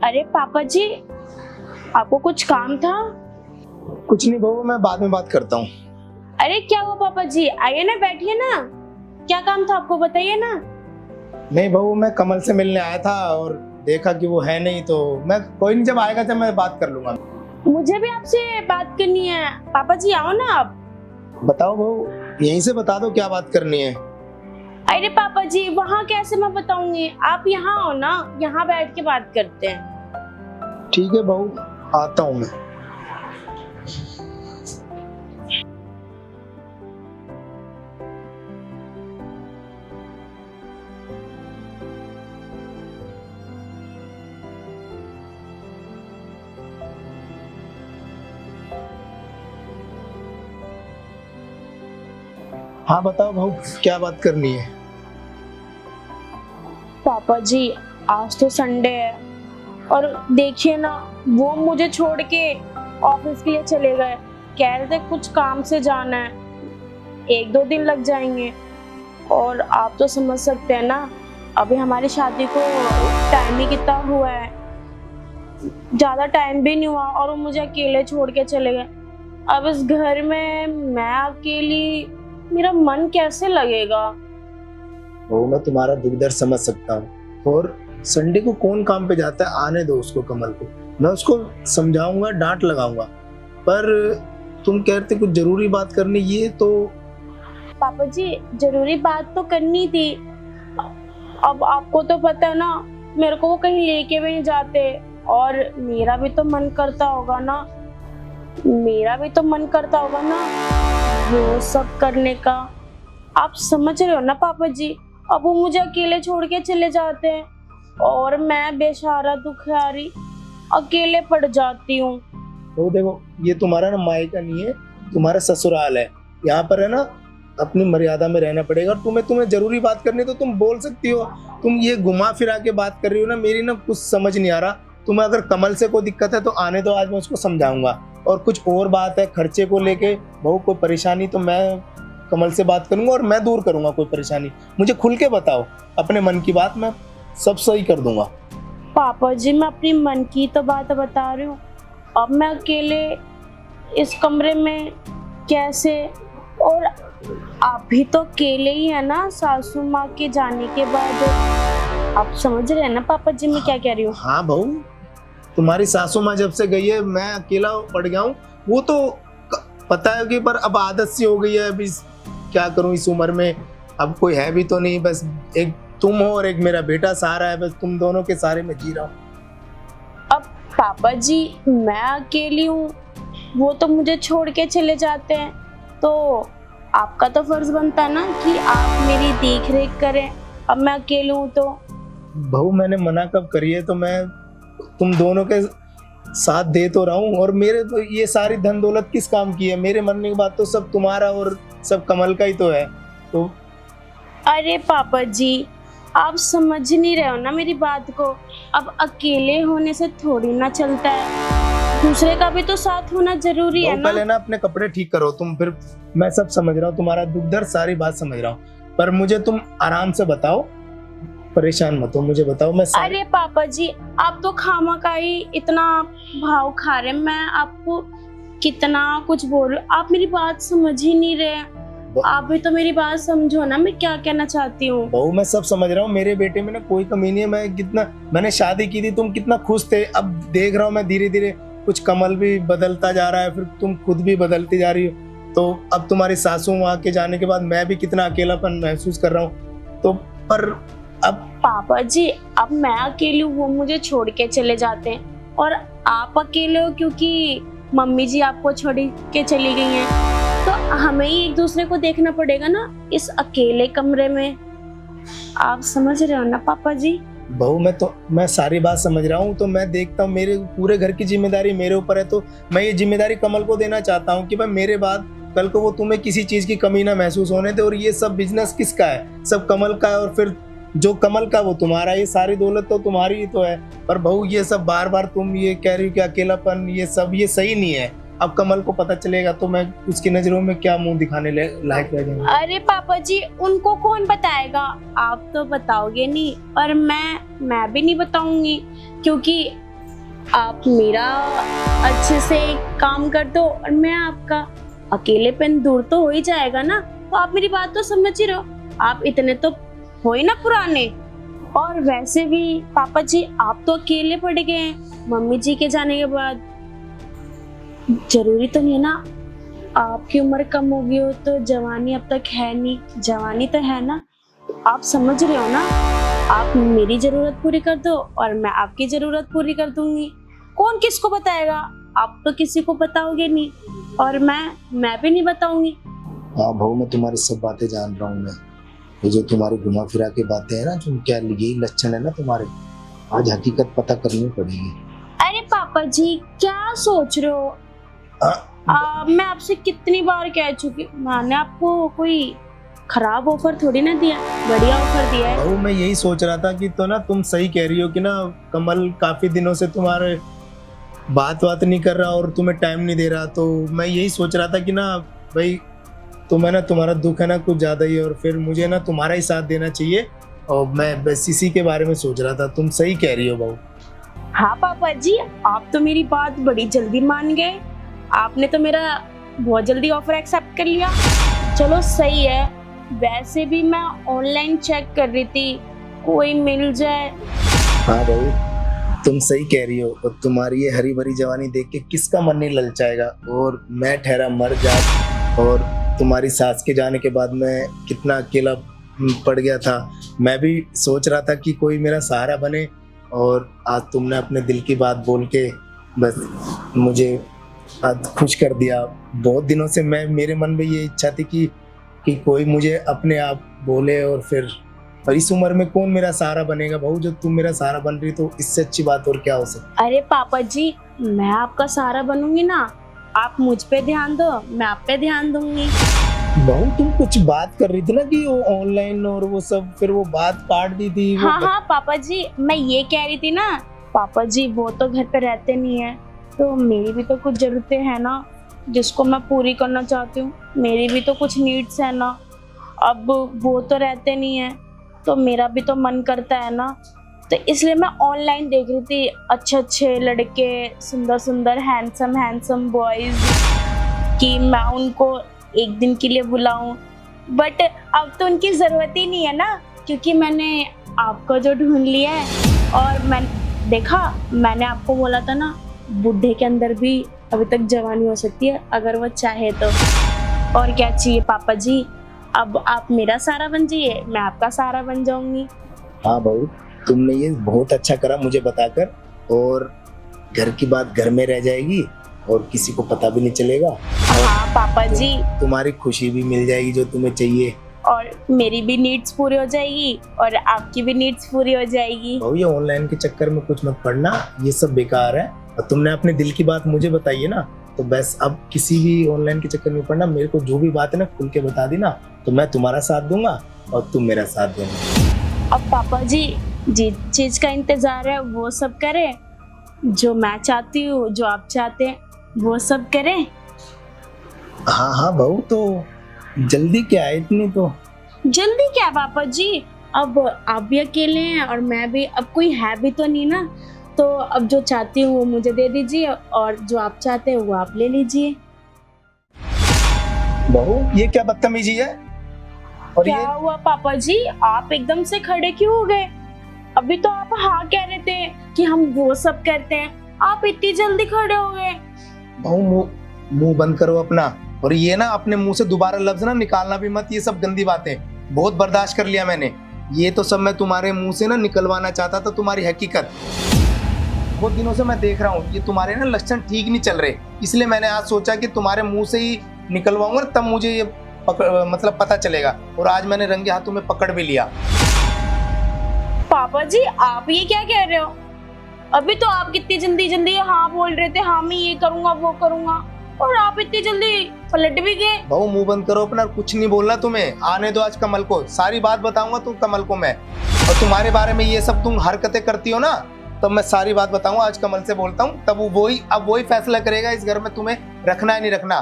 अरे पापा जी, आपको कुछ काम था? कुछ नहीं बहू, मैं बाद में बात करता हूँ। अरे क्या हुआ पापा जी, आइए ना, बैठिए ना। क्या काम था आपको, बताइए ना। नहीं बहू, मैं कमल से मिलने आया था और देखा कि वो है नहीं, तो मैं कोई नहीं, जब आएगा जब मैं बात कर लूंगा। मुझे भी आपसे बात करनी है। पापा जी आओ ना आप। बताओ बहू, यहीं से बता दो क्या बात करनी है। अरे पापा जी, वहाँ कैसे मैं बताऊंगी, आप यहाँ आओ ना, यहाँ बैठ के बात करते हैं। ठीक है बहू, आता हूँ मैं। हाँ बताओ बहू, क्या बात करनी है। पापा जी, आज तो संडे है और देखिए ना, वो मुझे छोड़ के ऑफिस के लिए चले गए। कह रहे थे कुछ काम से जाना है, 1-2 दिन लग जाएंगे। और आप तो समझ सकते हैं ना, अभी हमारी शादी को टाइम ही कितना हुआ है, ज्यादा टाइम भी नहीं हुआ और वो मुझे अकेले छोड़ के चले गए। अब इस घर में मैं अकेली, मेरा मन कैसे लगेगा। बहू, मैं तुम्हारा दुख दर्द समझ सकता हूँ, और संडे को कौन काम पे जाता है, आने दो उसको, कमल को। मैं उसको समझाऊंगा, डांट लगाऊंगा, पर तुम कहते कुछ जरूरी बात करनी, ये तो। पापा जी, जरूरी बात तो करनी थी। अब आपको तो पता है ना, मेरे को वो कहीं लेके भी नहीं जाते और मेरा भी तो मन करता होगा ना, वो सब करने का। आप समझ रहे हो ना पापा जी। अब वो मुझे अकेले छोड़ के चले जाते हैं और मैं बेचारा दुखियारी अकेले पड़ जाती हूँ। तो देखो, ये तुम्हारा ना मायका नहीं है, तुम्हारा ससुराल है। यहाँ पर है ना, अपनी मर्यादा में रहना पड़ेगा। और तुम्हें जरूरी बात करनी तो तुम बोल सकती हो। तुम ये घुमा फिरा के बात कर रही हो ना, मेरी ना कुछ समझ नहीं आ रहा। तुम्हें अगर कमल से कोई दिक्कत है तो आने दो, आज मैं उसको समझाऊंगा। और कुछ और बात है खर्चे को लेके, बहू कोई परेशानी तो मैं कमल से बात करूंगा और मैं दूर करूंगा कोई परेशानी। मुझे खुल के बताओ अपने मन की बात, मैं सब सही कर दूंगा। पापा जी, मैं अपनी मन की तो बात बता रही हूँ। अब मैं अकेले इस कमरे में कैसे, और आप भी तो अकेले ही है ना सासू माँ के जाने के बाद। आप समझ रहे हैं ना पापा जी मैं क्या कह रही हूँ। हाँ बहू, तुम्हारी सासू माँ जब से गई है मैं अकेला पड़ गया हूँ, वो तो पता है कि, पर अब आदत सी हो गई है। अभी क्या करूँ इस उम्र में, अब कोई है भी तो नहीं, बस एक तुम हो और एक मेरा बेटा सहारा है, बस तुम दोनों के सहारे में जी रहा हूँ। अब पापा जी, मैं अकेली हूँ, वो तो मुझे छोड़ के चले जाते हैं, तो आपका तो फर्ज बनता है ना कि आप मेरी देख रेख करें। अब मैं अकेली हूँ तो। बहू, मैंने मना कब करी है, तो मैं तुम दोनों के साथ दे तो रहा हूँ। और मेरे तो ये सारी धन दौलत किस काम की है, मेरे मरने के बाद तो सब तुम्हारा और सब कमल का ही तो है। तो अरे पापा जी, आप समझ नहीं रहे हो ना मेरी बात को। अब अकेले होने से थोड़ी ना चलता है, दूसरे का भी तो साथ होना जरूरी है ना। पहले ना अपने कपड़े ठीक करो तुम, फिर मैं सब समझ रहा हूँ, तुम्हारा दुख दर्द सारी बात समझ रहा हूँ, पर मुझे तुम आराम से बताओ, परेशान मत हो, मुझे बताओ। मैं अरे पापा जी, आप तो खामा का ही इतना भाव खा रहे हैं। मैं आपको कितना कुछ बोल रही हूँ, आप मेरी बात समझ ही नहीं रहे। आप भी तो मेरी बात समझो ना, मैं क्या कहना चाहती हूँ। बहू, मैं सब समझ रहा हूँ, मेरे बेटे में ना कोई कमी नहीं है। मैंने शादी की थी, तुम कितना खुश थे। अब देख रहा हूँ मैं धीरे धीरे कुछ कमल भी बदलता जा रहा है, फिर तुम खुद भी बदलती जा रही हो। तो अब तुम्हारी सासू माँ के जाने के बाद मैं भी कितना अकेलापन महसूस कर रहा हूँ। तो पर अब पापा जी, अब मैं अकेली हूँ, वो मुझे छोड़ के चले जाते हैं, और आप अकेले हो क्योंकि मम्मी जी आपको छोड़ के चली गई हैं। तो हमें ही एक दूसरे को देखना पड़ेगा ना इस अकेले कमरे में। आप समझ रहे हो ना पापा जी। बहू, मैं सारी बात समझ रहा हूँ। तो मैं देखता हूँ मेरे पूरे घर की जिम्मेदारी मेरे ऊपर है, तो मैं ये जिम्मेदारी कमल को देना चाहता हूँ कि भाई मेरे बाद कल को वो तुम्हें किसी चीज की कमी ना महसूस होने दे। और ये सब बिजनेस किसका है, सब कमल का है, और फिर जो कमल का वो तुम्हारा, ये सारी दौलत तो तुम्हारी ही तो है। पर बहू, ये सब बार बार तुम ये कह रही हो कि अकेलापन, ये सब ये सही नहीं है। अब कमल को पता चलेगा तो मैं उसकी नजरों में क्या मुंह दिखाने लायक रह जाऊंगा। अरे पापा जी, उनको कौन बताएगा, आप तो बताओगे नहीं और मैं भी नहीं बताऊंगी, क्योंकि आप मेरा अच्छे से काम कर दो और मैं आपका। अकेलेपन दूर तो हो ही जाएगा ना। तो आप मेरी बात तो समझ ही रहे हो, आप इतने तो हो ही ना पुराने। और वैसे भी पापा जी आप तो अकेले पड़ गए हैं मम्मी जी के जाने के बाद। जरूरी तो नहीं है ना, आपकी उम्र कम हो गई हो तो जवानी अब तक है नहीं, जवानी तो है ना। आप समझ रहे हो ना, आप मेरी जरूरत पूरी कर दो और मैं आपकी जरूरत पूरी कर दूंगी। कौन किसको बताएगा, आप तो किसी को बताओगे नहीं और मैं भी नहीं बताऊंगी। हाँ भाऊ, मैं तुम्हारी सब बातें जान रहा हूँ। मैं ये जो तुम्हारी घुमा फिरा के बातें है ना, जो क्या यही लक्षण है ना तुम्हारे, आज हकीकत पता करनी पड़ेगी। अरे पापा जी क्या सोच रहे हो? मैं आपसे कितनी बार कह चुकी, मैंने आपको कोई खराब ऑफर थोड़ी ना दिया, बढ़िया ऑफर दिया है। भाऊ मैं यही सोच रहा था कि तो ना तुम सही कह रही हो कि ना कमल काफी दिनों से तुम्हारे बात नहीं कर रहा और तुम्हें टाइम नहीं दे रहा। तो मैं यही सोच रहा था कि ना भाई तुम्हें ना तुम्हारा दुख है ना कुछ ज्यादा ही, और फिर मुझे ना तुम्हारा ही साथ देना चाहिए। और मैं बस इसी के बारे में सोच रहा था। तुम सही कह रही हो भाऊ। हाँ पापा जी, आप तो मेरी बात बड़ी जल्दी मान गए। आपने तो मेरा बहुत जल्दी ऑफर एक्सेप्ट कर लिया। चलो सही है। वैसे भी मैं ऑनलाइन चेक कर रही थी, कोई मिल जाए। हाँ भाऊ तुम सही कह रही हो, और तुम्हारी ये हरी भरी जवानी देख के किसका मन नहीं ललचाएगा। और मैं ठहरा मर जात, और तुम्हारी सास के जाने के बाद मैं कितना अकेला पड़ गया था। मैं भी सोच रहा था कि कोई मेरा सहारा बने, और आज तुमने अपने दिल की बात बोल के बस मुझे आज खुश कर दिया। बहुत दिनों से मेरे मन में ये इच्छा थी कि कोई मुझे अपने आप बोले, और इस उम्र में कौन मेरा सहारा बनेगा भाऊ। जब तुम मेरा सहारा बन रही तो इससे अच्छी बात और क्या हो सकती। अरे पापा जी मैं आपका सहारा बनूंगी ना, आप मुझ पे ध्यान दो, मैं आप पे ध्यान दूंगी। बहू तुम कुछ बात कर रही थी ना कि वो ऑनलाइन और वो सब, फिर वो बात काट दी थी। हाँ पापा जी, मैं ये कह रही थी ना, पापा जी वो तो घर पे रहते नहीं है, तो मेरी भी तो कुछ जरूरतें हैं ना जिसको मैं पूरी करना चाहती हूँ। मेरी भी तो कुछ नीड्स है ना। अब वो तो रहते नहीं है तो मेरा भी तो मन करता है ना। तो इसलिए मैं ऑनलाइन देख रही थी अच्छे अच्छे लड़के, सुंदर सुंदर हैंडसम बॉयज, कि मैं उनको एक दिन के लिए बुलाऊं। बट अब तो उनकी ज़रूरत ही नहीं है ना, क्योंकि मैंने आपको जो ढूंढ लिया है। और मैंने आपको बोला था ना, बुढ़े के अंदर भी अभी तक जवानी हो सकती है अगर वो चाहे तो। और क्या चाहिए पापा जी, अब आप मेरा सहारा बन जाइए, मैं आपका सहारा बन जाऊंगी। हाँ बहू तुमने ये बहुत अच्छा करा मुझे बताकर, और घर की बात घर में रह जाएगी और किसी को पता भी नहीं चलेगा। हाँ पापा जी, तुम्हारी खुशी भी मिल जाएगी जो तुम्हें चाहिए, और मेरी भी नीड्स पूरी हो जाएगी और आपकी भी नीड्स पूरी हो जाएगी। बहू ये ऑनलाइन के चक्कर में कुछ मत पड़ना, ये सब बेकार है। और तुमने अपने दिल की बात मुझे बताई है ना, तो बस अब किसी भी ऑनलाइन के चक्कर में पड़ना। मेरे को जो भी बात है ना खुल के बता दी ना, तो मैं तुम्हारा साथ दूंगा और तुम मेरा साथ देना। अब पापा जी जिस चीज का इंतजार है वो सब करें, जो मैं चाहती हूँ, जो आप चाहते हैं वो सब करें। हाँ बहू, तो जल्दी क्या है इतनी? तो जल्दी क्या पापा जी, अब आप भी अकेले हैं और मैं भी, अब कोई है भी तो नहीं ना। तो अब जो चाहती हूँ वो मुझे दे दीजिए और जो आप चाहते हैं वो आप ले लीजिए। बहू ये क्या बदतमीजी है? और क्या हुआ पापा जी, आप एकदम से खड़े क्यों हो गए? अभी तो आप हाँ कह रहे थे कि हम वो सब करते हैं, आप इतनी जल्दी खड़े हो गए। बहू मुंह बंद करो अपना, और ये ना अपने मुंह से दोबारा लफ्ज ना निकालना भी मत। ये सब गंदी बातें बहुत बर्दाश्त कर लिया मैंने। ये तो सब मैं तुम्हारे मुंह से ना निकलवाना चाहता था, तुम्हारी हकीकत। बहुत दिनों से मैं देख रहा हूँ ये तुम्हारे ना लक्षण ठीक नहीं चल रहे, इसलिए मैंने आज सोचा कि तुम्हारे मुंह से ही निकलवाऊंगा, तब मुझे ये मतलब पता चलेगा। और आज मैंने रंगे हाथों में पकड़ भी लिया। पापा जी आप ये क्या कह रहे हो? अभी तो आप कितनी जल्दी हाँ बोल रहे थे, हाँ मैं ये करूंगा वो करूंगा, और आप इतनी जल्दी पलट भी गए। बहू मुंह बंद करो अपना, कुछ नहीं बोलना तुम्हें। आने दो आज कमल को, सारी बात बताऊंगा तुम कमल को मैं। और तुम्हारे बारे में ये सब तुम हरकतें करती हो ना, तब मैं सारी बात बताऊंगा। आज कमल से बोलता हूँ, तब अब वही फैसला करेगा इस घर में तुम्हें रखना है नहीं रखना।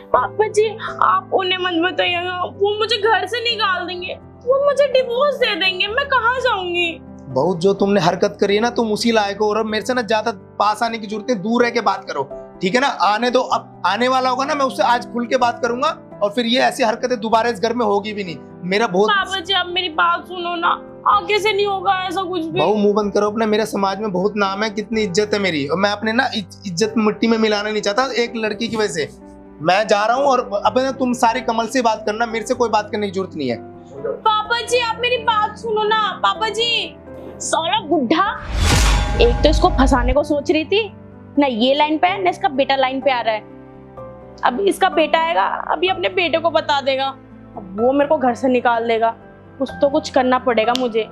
पापा जी आप उन्हें मत बताइएगा, वो मुझे घर से निकाल देंगे, वो मुझे डिवोर्स दे देंगे, मैं कहाँ जाऊंगी? बहुत जो तुमने हरकत करी है ना, तुम उसी लायक हो। और अब मेरे से ना ज्यादा पास आने की जरूरत नहीं, दूर रह के बात करो, ठीक है ना। आने दो, अब आने वाला होगा ना, मैं उससे आज खुल के बात करूंगा, और फिर ये ऐसी हरकतें दोबारा इस घर में होगी भी नहीं। मेरा बहुत पापा जी आप मेरी बात सुनो ना, आगे से नहीं होगा ऐसा कुछ भी। बहु मुंह बंद करो अपना। मेरे समाज में बहुत नाम है, कितनी इज्जत है मेरी, और मैं अपने ना इज्जत मिट्टी में मिलाना नहीं चाहता एक लड़की की वजह से। मैं जा रहा हूँ, और अब ना तुम सारी कमल से बात करना, मेरे से कोई बात करने की जरूरत नहीं है। पापा जी आप मेरी बात सुनो ना, पापा जी। साला बुढ़ा, एक तो इसको फंसाने को सोच रही थी ना, ये लाइन पे है ना, इसका बेटा लाइन पे आ रहा है। अब इसका बेटा आएगा, अभी अपने बेटे को बता देगा, अब वो मेरे को घर से निकाल देगा। कुछ तो कुछ करना पड़ेगा मुझे।